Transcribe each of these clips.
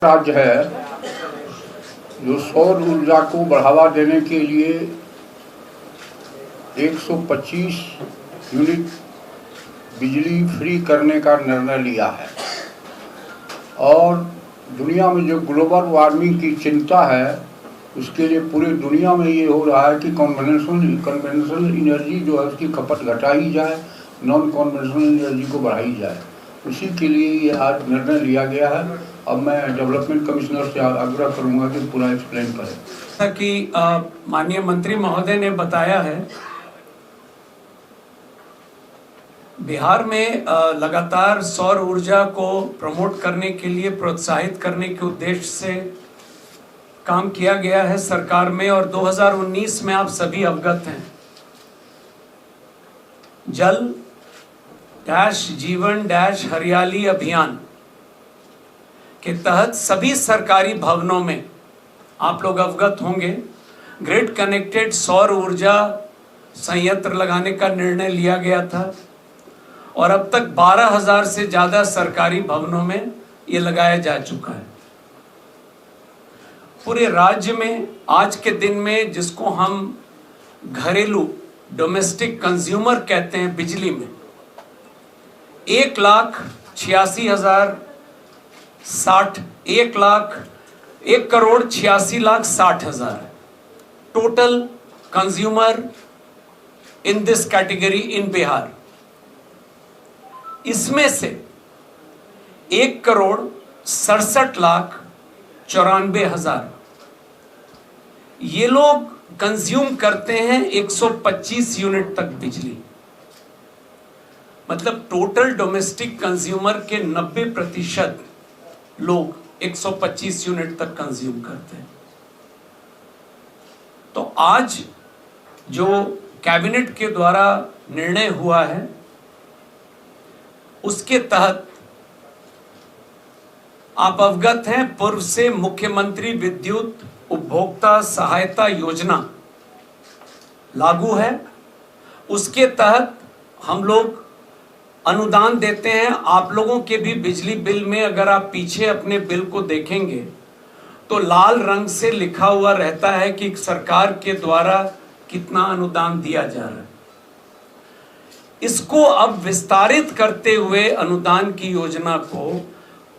राज्य है जो सौर ऊर्जा को बढ़ावा देने के लिए 125 यूनिट बिजली फ्री करने का निर्णय लिया है। और दुनिया में जो ग्लोबल वार्मिंग की चिंता है उसके लिए पूरे दुनिया में ये हो रहा है कि कन्वेंशनल एनर्जी जो है उसकी खपत घटाई जाए, नॉन कन्वेंशनल एनर्जी को बढ़ाई जाए। उसी के लिए ये आज निर्णय लिया गया है। अब मैं डेवलपमेंट कमिश्नर से आग्रह करूंगा कि पूरा एक्सप्लेन करें। कि माननीय मंत्री महोदय ने बताया है, बिहार में लगातार सौर ऊर्जा को प्रमोट करने के लिए, प्रोत्साहित करने के उद्देश्य से काम किया गया है सरकार में। और 2019 में आप सभी अवगत हैं, जल डैश जीवन डैश हरियाली अभियान के तहत सभी सरकारी भवनों में आप लोग अवगत होंगे, ग्रिड कनेक्टेड सौर ऊर्जा संयंत्र लगाने का निर्णय लिया गया था। और अब तक 12,000 से ज़्यादा सरकारी भवनों में ये लगाया जा चुका है। पूरे राज्य में आज के दिन में, जिसको हम घरेलू डोमेस्टिक कंज्यूमर कहते हैं, बिजली में 1,86,60,000 total consumer in this category इन बिहार। इसमें से 1,67,94,000 ये लोग कंज्यूम करते हैं 125 यूनिट तक बिजली। मतलब टोटल डोमेस्टिक कंज्यूमर के 90% लोग 125 यूनिट तक कंज्यूम करते हैं। तो आज जो कैबिनेट के द्वारा निर्णय हुआ है उसके तहत आप अवगत हैं, पूर्व से मुख्यमंत्री विद्युत उपभोक्ता सहायता योजना लागू है। उसके तहत हम लोग अनुदान देते हैं। आप लोगों के भी बिजली बिल में अगर आप पीछे अपने बिल को देखेंगे तो लाल रंग से लिखा हुआ रहता है कि सरकार के द्वारा कितना अनुदान दिया जा रहा है। इसको अब विस्तारित करते हुए अनुदान की योजना को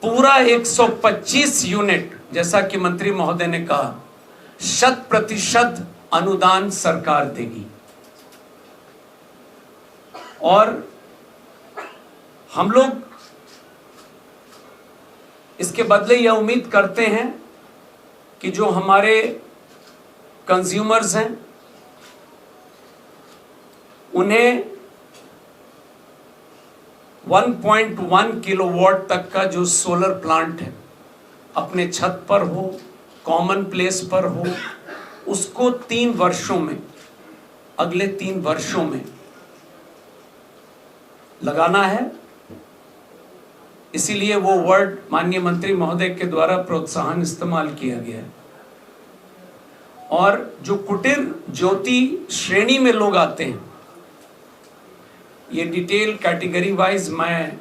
पूरा 125 यूनिट, जैसा कि मंत्री महोदय ने कहा, 100% अनुदान सरकार देगी। और हम लोग इसके बदले यह उम्मीद करते हैं कि जो हमारे कंज्यूमर्स हैं उन्हें 1.1 किलोवाट तक का जो सोलर प्लांट है अपने छत पर हो, कॉमन प्लेस पर हो, उसको 3 वर्षों में, अगले 3 वर्षों में लगाना है। इसीलिए वो वर्ड माननीय मंत्री महोदय के द्वारा प्रोत्साहन इस्तेमाल किया गया है। और जो कुटीर ज्योति श्रेणी में लोग आते हैं, ये डिटेल कैटेगरी वाइज मैं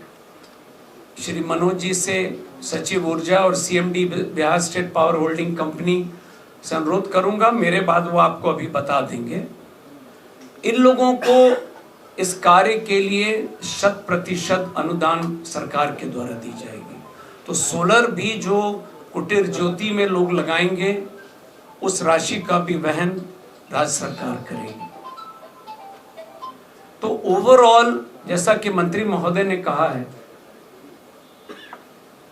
श्री मनोज जी से, सचिव ऊर्जा और CMD Bihar state power holding company से अनुरोध करूंगा, मेरे बाद वो आपको अभी बता देंगे। इन लोगों को इस कार्य के लिए 100% अनुदान सरकार के द्वारा दी जाएगी। तो सोलर भी जो कुटीर ज्योति में लोग लगाएंगे उस राशि का भी वहन राज्य सरकार करेगी। तो ओवरऑल, जैसा कि मंत्री महोदय ने कहा है,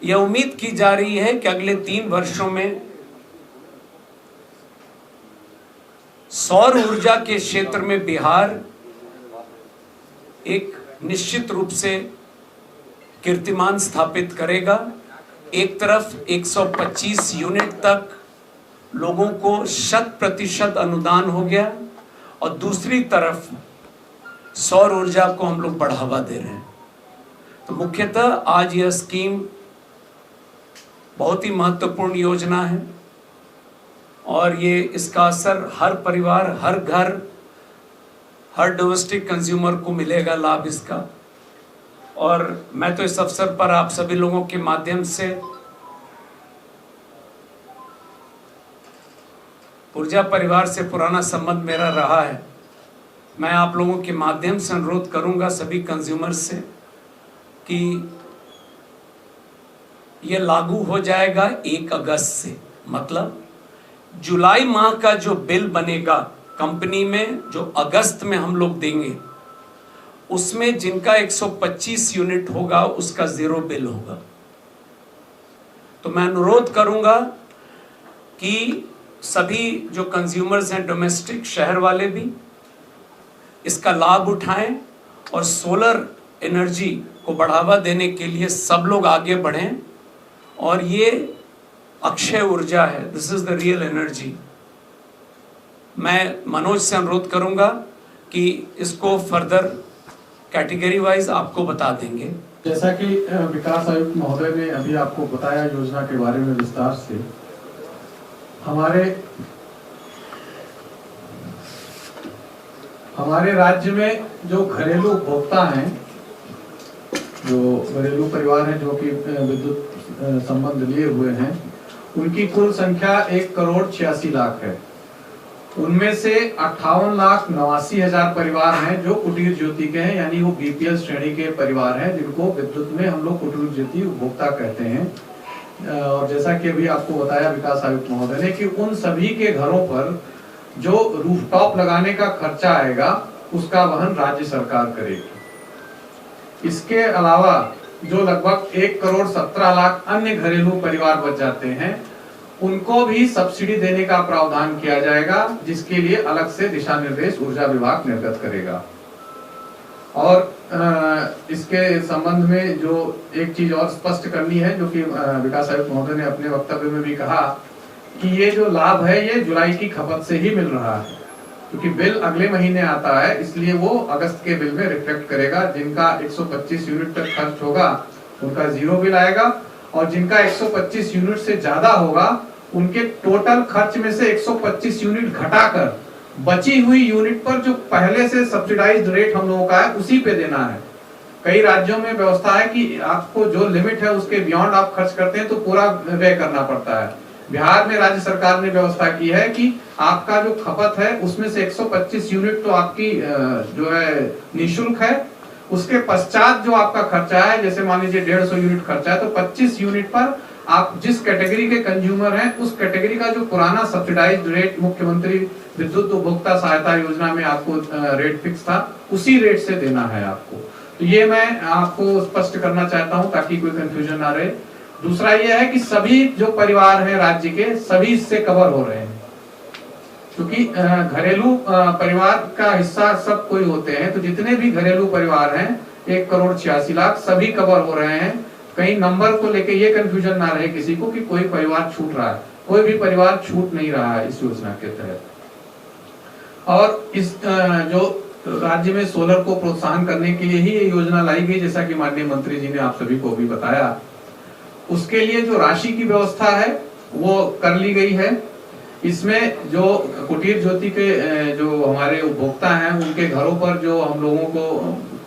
यह उम्मीद की जा रही है कि अगले 3 वर्षों में सौर ऊर्जा के क्षेत्र में बिहार एक निश्चित रूप से कीर्तिमान स्थापित करेगा। एक तरफ 125 यूनिट तक लोगों को 100% अनुदान हो गया और दूसरी तरफ सौर ऊर्जा को हम लोग बढ़ावा दे रहे हैं। तो मुख्यतः आज यह स्कीम बहुत ही महत्वपूर्ण योजना है और ये इसका असर हर परिवार, हर घर, हर डोमेस्टिक कंज्यूमर को मिलेगा लाभ इसका। और मैं तो इस अवसर पर आप सभी लोगों के माध्यम से ऊर्जा परिवार से पुराना संबंध मेरा रहा है। मैं आप लोगों के माध्यम से अनुरोध करूंगा सभी कंज्यूमर्स से कि ये लागू हो जाएगा 1 अगस्त से। मतलब जुलाई माह का जो बिल बनेगा कंपनी में, जो अगस्त में हम लोग देंगे, उसमें जिनका 125 यूनिट होगा उसका 0 बिल होगा। तो मैं अनुरोध करूंगा कि सभी जो कंज्यूमर्स हैं डोमेस्टिक, शहर वाले भी इसका लाभ उठाएं और सोलर एनर्जी को बढ़ावा देने के लिए सब लोग आगे बढ़ें। और ये अक्षय ऊर्जा है, this is the real energy. मैं मनोज से अनुरोध करूंगा कि इसको फर्दर कैटेगरी वाइज आपको बता देंगे। जैसा कि विकास आयुक्त महोदय ने अभी आपको बताया योजना के बारे में विस्तार से, हमारे राज्य में जो घरेलू उपभोक्ता हैं, जो घरेलू परिवार हैं जो कि विद्युत संबंध लिए हुए हैं, उनकी कुल संख्या 1,86,00,000 है। उनमें से 58,89,000 परिवार हैं जो कुटीर ज्योति के हैं, यानी वो बीपीएल श्रेणी के परिवार हैं जिनको विद्युत में हम लोग कुटीर ज्योति उपभोक्ता कहते हैं। और जैसा कि अभी आपको बताया विकास आयुक्त महोदय ने कि उन सभी के घरों पर जो रूफटॉप लगाने का खर्चा आएगा उसका वहन राज्य सरकार करेगी। इसके अलावा जो लगभग 1,17,00,000 अन्य घरेलू परिवार बच जाते हैं, उनको भी सब्सिडी देने का प्रावधान किया जाएगा, जिसके लिए अलग से दिशा निर्देश ऊर्जा विभाग निर्गत करेगा। और इसके संबंध में जो एक चीज और स्पष्ट करनी है, जो कि विकास आयुक्त महोदय ने अपने वक्तव्य में भी कहा कि ये जो लाभ है ये जुलाई की खपत से ही मिल रहा है, क्योंकि बिल अगले महीने आता है, इसलिए वो अगस्त के बिल में रिफ्लेक्ट करेगा। जिनका 125 यूनिट तक खर्च होगा उनका 0 बिल आएगा, और जिनका 125 यूनिट से ज्यादा होगा उनके टोटल खर्च में से 125 यूनिट घटाकर बची हुई यूनिट पर जो पहले से सब्सिडाइज्ड रेट हम लोगों का है उसी पे देना है। कई राज्यों में व्यवस्था है कि आपको जो लिमिट है उसके बियॉन्ड आप खर्च करते हैं तो पूरा व्यय करना पड़ता है। बिहार में राज्य सरकार ने व्यवस्था की है कि आपका जो खपत है उसमें से 125 यूनिट तो आपकी जो है निःशुल्क है, उसके पश्चात जो आपका खर्चा है, जैसे मान लीजिए 150 यूनिट खर्चा है, तो 25 यूनिट पर आप जिस कैटेगरी के कंज्यूमर हैं उस कैटेगरी का जो पुराना सब्सिडाइज्ड रेट मुख्यमंत्री विद्युत उपभोक्ता सहायता योजना में आपको रेट फिक्स था, उसी रेट से देना है आपको। तो ये मैं आपको स्पष्ट करना चाहता हूं ताकि कोई कंफ्यूजन ना रहे। दूसरा ये है कि सभी जो परिवार हैं राज्य के, सभी इससे कवर हो रहे हैं, क्योंकि घरेलू परिवार का हिस्सा सब कोई होते हैं। तो जितने भी घरेलू परिवार हैं 1,86,00,000 सभी कवर हो रहे हैं। कहीं नंबर को लेके ये कंफ्यूजन ना रहे किसी को कि कोई परिवार छूट रहा है, कोई भी परिवार छूट नहीं रहा है इस योजना के तहत। और इस जो राज्य में सोलर को प्रोत्साहन करने के लिए ही ये योजना लाई गई, जैसा कि माननीय मंत्री जी ने आप सभी को भी बताया। उसके लिए जो राशि की व्यवस्था है वो कर ली गई है। इसमें जो कुटीर ज्योति के जो हमारे उपभोक्ता हैं उनके घरों पर जो हम लोगों को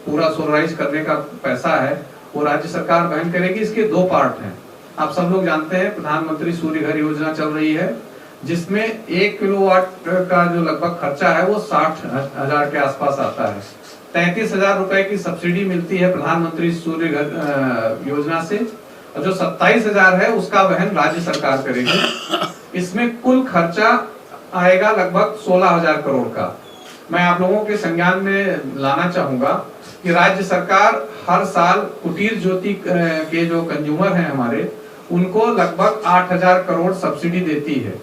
पूरा सोलराइज करने का पैसा है वो राज्य सरकार वहन करेगी। इसके 2 पार्ट हैं। आप सब लोग जानते हैं प्रधानमंत्री सूर्य घर योजना चल रही है, जिसमें 1 किलोवाट का जो लगभग खर्चा है वो 60,000 के आसपास आता है। 33,000 रुपए की सब्सिडी मिलती है प्रधानमंत्री सूर्य घर योजना से, और जो 27,000 है उसका वहन राज्य सरकार करेगी। इसमें कुल खर्चा आएगा लगभग 16,000 करोड़ का। मैं आप लोगों के संज्ञान में लाना चाहूंगा कि राज्य सरकार हर साल कुटीर ज्योति के जो कंज्यूमर हैं हमारे, उनको लगभग 8,000 करोड़ सब्सिडी देती है।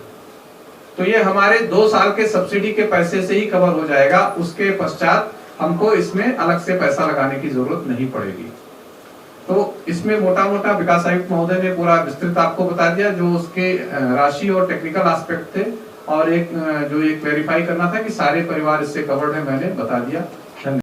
तो ये हमारे 2 साल के सब्सिडी के पैसे से ही कवर हो जाएगा। उसके पश्चात हमको इसमें अलग से पैसा लगाने की जरूरत नहीं पड़ेगी। तो इसमें मोटा मोटा विकास आयुक्त महोदय ने पूरा विस्तृत आपको बता दिया, जो उसके राशि और टेक्निकल एस्पेक्ट थे। और एक जो ये क्लेरिफाई करना था कि सारे परिवार इससे कवर्ड है, मैंने बता दिया।